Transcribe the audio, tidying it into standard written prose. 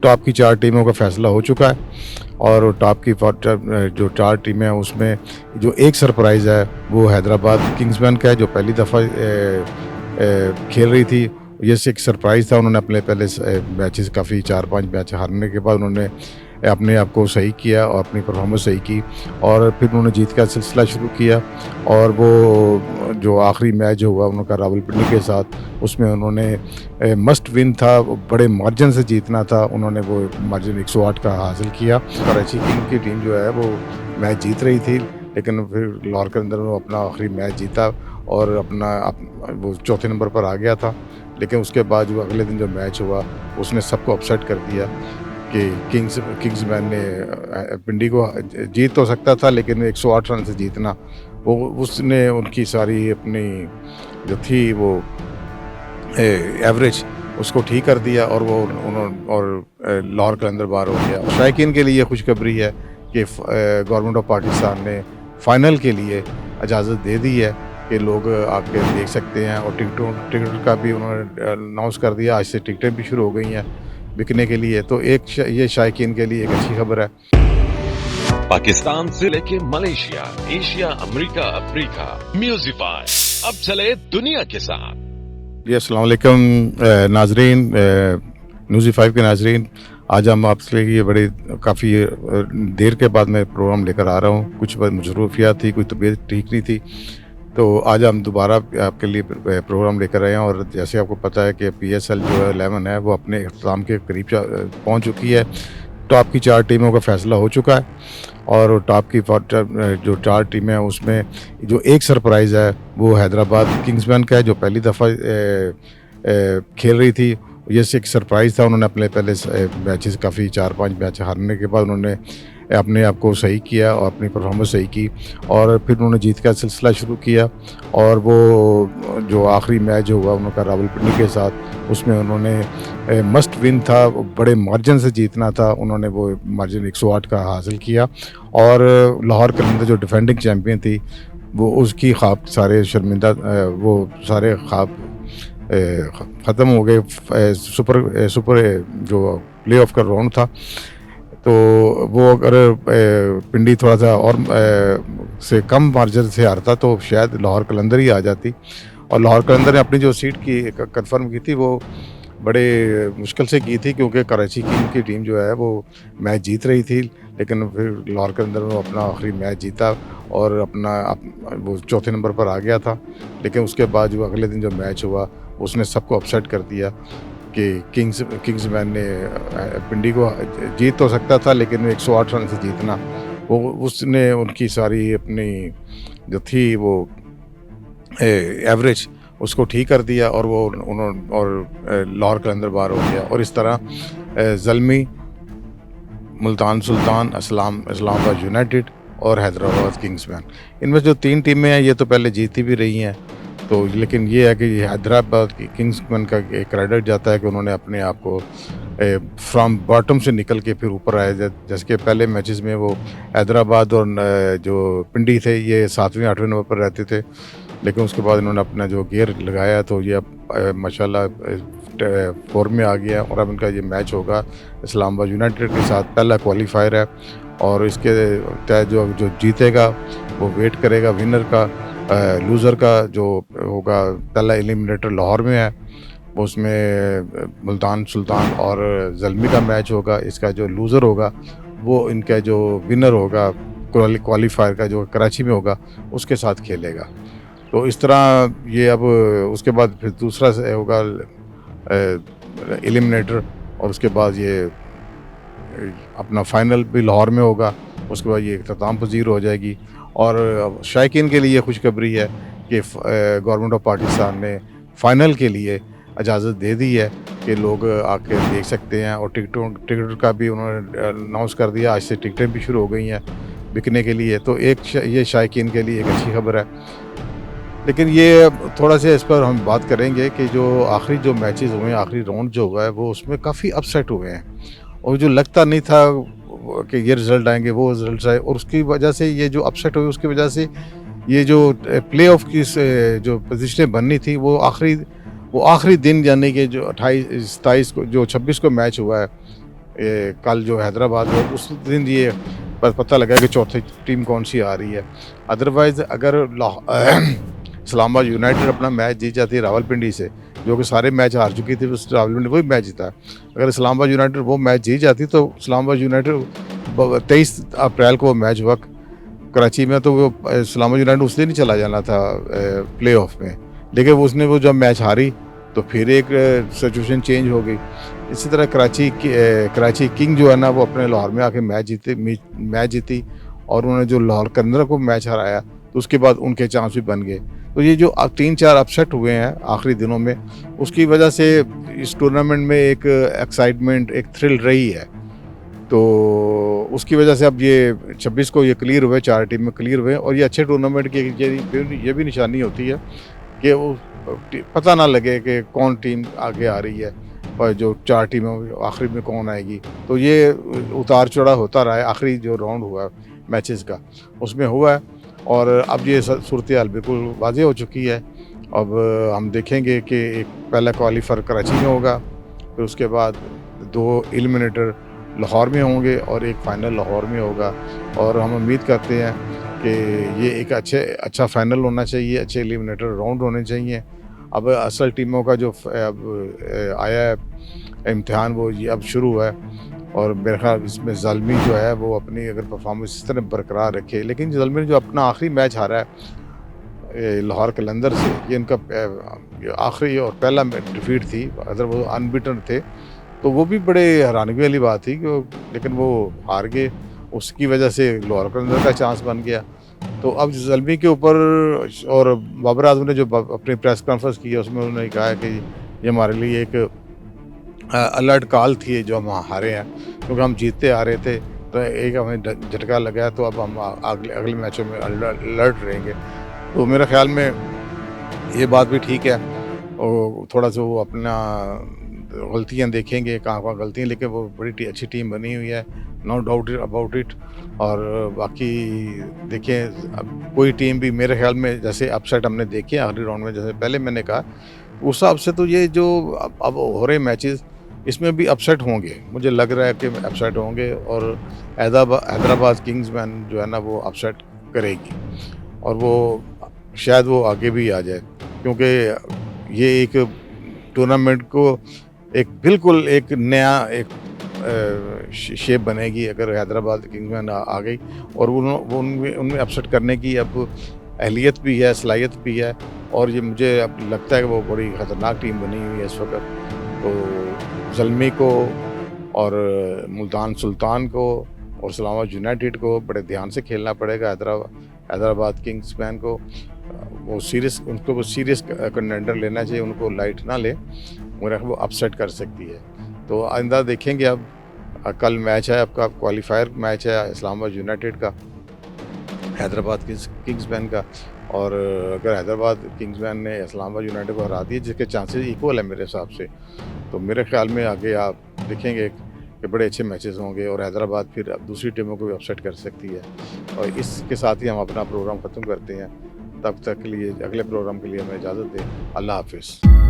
Top की 4 टीमों का फैसला हो चुका है और टॉप की जो 4 टीमें हैं उसमें जो एक सरप्राइज़ है वो हैदराबाद किंग्समैन का है जो पहली दफ़ा खेल रही थी। ये एक सरप्राइज़ था। उन्होंने अपने पहले मैचेस काफ़ी 4-5 मैच हारने के बाद उन्होंने अपने आप को सही किया और अपनी परफॉर्मेंस सही की और फिर उन्होंने जीत का सिलसिला शुरू किया। और वो जो आखिरी मैच जो हुआ उनका रावलपिंडी के साथ, उसमें उन्होंने मस्ट विन था, वो बड़े मार्जिन से जीतना था, उन्होंने वो मार्जिन 108 का हासिल किया। कराची किंग की टीम जो है वो मैच जीत रही थी, लेकिन फिर लाहौर के अंदर वो अपना आखिरी मैच जीता और वो चौथे नंबर पर आ गया था। लेकिन उसके बाद जो अगले दिन जो मैच हुआ उसने सबको अपसेट कर दिया कि किंग्समैन ने पिंडी को जीत तो सकता था, लेकिन 108 रन से जीतना, वो उसने उनकी सारी अपनी जो थी वो एवरेज उसको ठीक कर दिया और वो उन्होंने लाहौर कलंदर बाहर हो गया। शायकीन के लिए खुशखबरी है कि गवर्नमेंट ऑफ पाकिस्तान ने फ़ाइनल के लिए इजाज़त दे दी है कि लोग आके देख सकते हैं और टिकट का भी उन्होंने अनाउंस कर दिया। आज से टिकटें भी शुरू हो गई हैं बिकने के लिए, तो ये शायकीन के लिए एक अच्छी खबर है। पाकिस्तान से लेके मलेशिया, एशिया, अमेरिका, अफ्रीका, म्यूजिफाई अब चले दुनिया के साथ। जी अस्सलाम वालेकुम नाजरीन, न्यूज़ी5 के नाजरीन, आज हम आपके लिए बड़ी काफ़ी देर के बाद मैं प्रोग्राम लेकर आ रहा हूँ। कुछ मसरूफियात थी, कुछ तबीयत ठीक नहीं थी, तो आज हम दोबारा आपके लिए प्रोग्राम लेकर आए हैं। और जैसे आपको पता है कि PSL जो है 11 है वो अपने इख्तिताम के करीब पहुँच चुकी है। टॉप की 4 टीमों का फैसला हो चुका है और टॉप की जो 4 टीमें हैं उसमें जो एक सरप्राइज़ है वो हैदराबाद किंग्समैन का है जो पहली दफ़ा खेल रही थी। ये एक सरप्राइज़ था। उन्होंने अपने पहले मैचेस काफ़ी 4-5 मैच हारने के बाद उन्होंने अपने आप को सही किया और अपनी परफॉर्मेंस सही की और फिर उन्होंने जीत का सिलसिला शुरू किया। और वो जो आखिरी मैच जो हुआ उनका रावलपिंडी के साथ, उसमें उन्होंने मस्ट विन था, वो बड़े मार्जिन से जीतना था, उन्होंने वो मार्जिन 108 का हासिल किया। और लाहौर कलंदर जो डिफेंडिंग चैम्पियन थी वो उसकी ख्वाब सारे शर्मिंदा, वो सारे ख्वाब ख़त्म हो गए। सुपर जो प्लेऑफ का राउंड था, तो वो अगर पिंडी थोड़ा सा और से कम मार्जिन से हारता तो शायद लाहौर कलंदर ही आ जाती। और लाहौर कलंदर ने अपनी जो सीट की कंफर्म की थी वो बड़े मुश्किल से की थी, क्योंकि कराची किंग की टीम जो है वो मैच जीत रही थी, लेकिन फिर लाहौर कलंदर ने अपना आखिरी मैच जीता और वो चौथे नंबर पर आ गया था। लेकिन उसके बाद जो अगले दिन जो मैच हुआ उसने सबको अपसेट कर दिया कि किंग्समैन ने पिंडी को जीत तो सकता था, लेकिन 108 रन से जीतना, वो उसने उनकी सारी अपनी जो थी वो एवरेज उसको ठीक कर दिया और वो उन्होंने लाहौर कलंदर बाहर हो गया। और इस तरह ज़ल्मी, मुल्तान सुल्तान, इस्लामाबाद यूनाइटेड और हैदराबाद किंग्समैन, इनमें जो 3 टीमें हैं ये तो पहले जीती भी रही हैं, तो लेकिन ये है कि हैदराबाद की किंग्समैन का एक क्रेडिट जाता है कि उन्होंने अपने आप को फ्रॉम बॉटम से निकल के फिर ऊपर आए। जैसे कि पहले मैचेस में वो हैदराबाद और जो पिंडी थे ये 7वें 8वें नंबर पर रहते थे, लेकिन उसके बाद इन्होंने अपना जो गियर लगाया तो ये अब माशाल्लाह फॉर्म में आ गया। और अब इनका ये मैच होगा इस्लामाबाद यूनाइटेड के साथ, पहला क्वालिफायर है और इसके तहत जो जीतेगा वो वेट करेगा विनर का। लूज़र का जो होगा, पहला एलिमिनेटर लाहौर में है, उसमें मुल्तान सुल्तान और ज़ल्मी का मैच होगा। इसका जो लूज़र होगा वो इनका जो विनर होगा क्वालिफायर का जो कराची में होगा उसके साथ खेलेगा। तो इस तरह ये अब उसके बाद फिर दूसरा होगा एलिमिनेटर, और उसके बाद ये अपना फ़ाइनल भी लाहौर में होगा। उसके बाद ये इख्तिताम पज़ीर हो जाएगी। और शायकीन के लिए खुशखबरी है कि गवर्नमेंट ऑफ पाकिस्तान ने फ़ाइनल के लिए इजाज़त दे दी है कि लोग आके देख सकते हैं और टिकट का भी उन्होंने अनाउंस कर दिया। आज से टिकटें भी शुरू हो गई हैं बिकने के लिए, तो ये शायकीन के लिए एक अच्छी खबर है। लेकिन ये थोड़ा सा इस पर हम बात करेंगे कि जो आखिरी जो मैचेस हुए हैं, आखिरी राउंड जो हुआ है वो उसमें काफ़ी अपसेट हुए हैं और जो लगता नहीं था कि ये रिज़ल्ट आएंगे वो रिज़ल्ट आए, और उसकी वजह से ये जो अपसेट हुए उसकी वजह से ये जो प्लेऑफ की जो पोजीशनें बननी थी वो आखिरी दिन, यानी कि जो 28 27 को जो 26 को मैच हुआ है कल जो हैदराबाद है उस दिन ये पता लगा कि चौथी टीम कौन सी आ रही है। अदरवाइज़ अगर इस्लामाबाद यूनाइटेड अपना मैच जीत जाती है रावलपिंडी से, जो कि सारे मैच हार चुकी थी, उस रावलपिंडी वही मैच जीता। अगर इस्लामाबाद यूनाइटेड वो मैच जीत जाती तो इस्लामाबाद यूनाइटेड 23 अप्रैल को वो मैच हुआ कराची में, तो वो इस्लामाबाद यूनाइटेड उस दिन ही चला जाना था प्ले ऑफ में, लेकिन उसने वो जब मैच हारी तो फिर एक सिचुएशन चेंज हो गई। इसी तरह कराची किंग जो है ना, वो अपने लाहौर में आके मैच जीती और उन्होंने जो लाहौर कलंदर को मैच हराया, तो उसके बाद उनके चांस भी बन गए। तो ये जो 3-4 अपसेट हुए हैं आखिरी दिनों में, उसकी वजह से इस टूर्नामेंट में एक एक्साइटमेंट, एक थ्रिल रही है। तो उसकी वजह से अब ये 26 को ये क्लियर हुए, 4 टीम में क्लियर हुए, और ये अच्छे टूर्नामेंट की ये भी निशानी होती है कि वो पता ना लगे कि कौन टीम आगे आ रही है और जो 4 टीमों आखिरी में कौन आएगी। तो ये उतार चढ़ाव होता रहा है। आखिरी जो राउंड हुआ है मैचेस का उसमें हुआ है, और अब ये सूरत हाल बिल्कुल वाज़ेह हो चुकी है। अब हम देखेंगे कि एक पहला क्वालीफायर कराची में होगा, फिर उसके बाद 2 एलिमिनेटर लाहौर में होंगे और एक फ़ाइनल लाहौर में होगा। और हम उम्मीद करते हैं कि ये एक अच्छा फ़ाइनल होना चाहिए, अच्छे एलिमिनेटर राउंड होने चाहिए। अब असल टीमों का जो अब आया है इम्तिहान, वो ये अब शुरू हुआ है, और मेरे ख्याल इसमें ज़ल्मी जो है वो अपनी अगर परफॉर्मेंस इस तरह बरकरार रखे, लेकिन ज़ल्मी ने जो अपना आखिरी मैच हारा है लाहौर कलंदर से, ये इनका आखिरी और पहला डिफीट थी, अगर वो अनबीटन थे, तो वो भी बड़े हैरानगी वाली बात थी कि लेकिन वो हार गए। उसकी वजह से लाहौर कलंदर का चांस बन गया। तो अब ज़ल्मी के ऊपर, और बाबर आज़म ने जो अपनी प्रेस कॉन्फ्रेंस की है उसमें उन्होंने कहा है कि ये हमारे लिए एक अलर्ट कॉल थी जो हम हारे हैं, क्योंकि हम जीतते आ रहे थे, तो एक हमें झटका लगा है, तो अब हम अगले मैचों में अलर्ट रहेंगे। तो मेरे ख्याल में ये बात भी ठीक है, और थोड़ा सा वो अपना गलतियाँ देखेंगे कहाँ गलतियाँ, लेकिन वो बड़ी अच्छी टीम बनी हुई है, नो डाउट अबाउट इट। और बाकी देखें, अब कोई टीम भी मेरे ख्याल में, जैसे अपसेट हमने देखे आखिरी राउंड में, जैसे पहले मैंने कहा, उस हिसाब से तो ये जो अब हो रहे मैचेस, इसमें भी अपसेट होंगे, मुझे लग रहा है कि अपसेट होंगे, और हैदराबाद किंग्समैन जो है ना वो अपसेट करेगी, और वो शायद वो आगे भी आ जाए, क्योंकि ये एक टूर्नामेंट को एक बिल्कुल एक नया एक शेप बनेगी अगर हैदराबाद किंग्समैन आ गई, और उनमें अपसेट करने की अब अहलियत भी है, सलाहियत भी है, और ये मुझे अब लगता है कि वो बड़ी ख़तरनाक टीम बनी हुई है इस वक्त। तो ज़ल्मी को और मुल्तान सुल्तान को और इस्लामाबाद यूनाइटेड को बड़े ध्यान से खेलना पड़ेगा। हैदराबाद किंग्समैन को उनको सीरियस कंटेंडर लेना चाहिए, उनको लाइट ना ले, मगर वो अपसेट कर सकती है। तो आइंदा देखेंगे। अब कल मैच है, आपका क्वालिफायर मैच है इस्लामाबाद यूनाइटेड का, हैदराबाद किंग्समैन का, और अगर हैदराबाद किंग्समैन ने इस्लामाबाद यूनाइटेड को हरा दिया, जिसके चांसेस इक्वल है मेरे हिसाब से, तो मेरे ख्याल में आगे आप देखेंगे कि बड़े अच्छे मैचेस होंगे, और हैदराबाद फिर अब दूसरी टीमों को भी अपसेट कर सकती है। और इसके साथ ही हम अपना प्रोग्राम ख़त्म करते हैं। तब तक के लिए, अगले प्रोग्राम के लिए हमें इजाज़त दें। अल्लाह हाफिज़।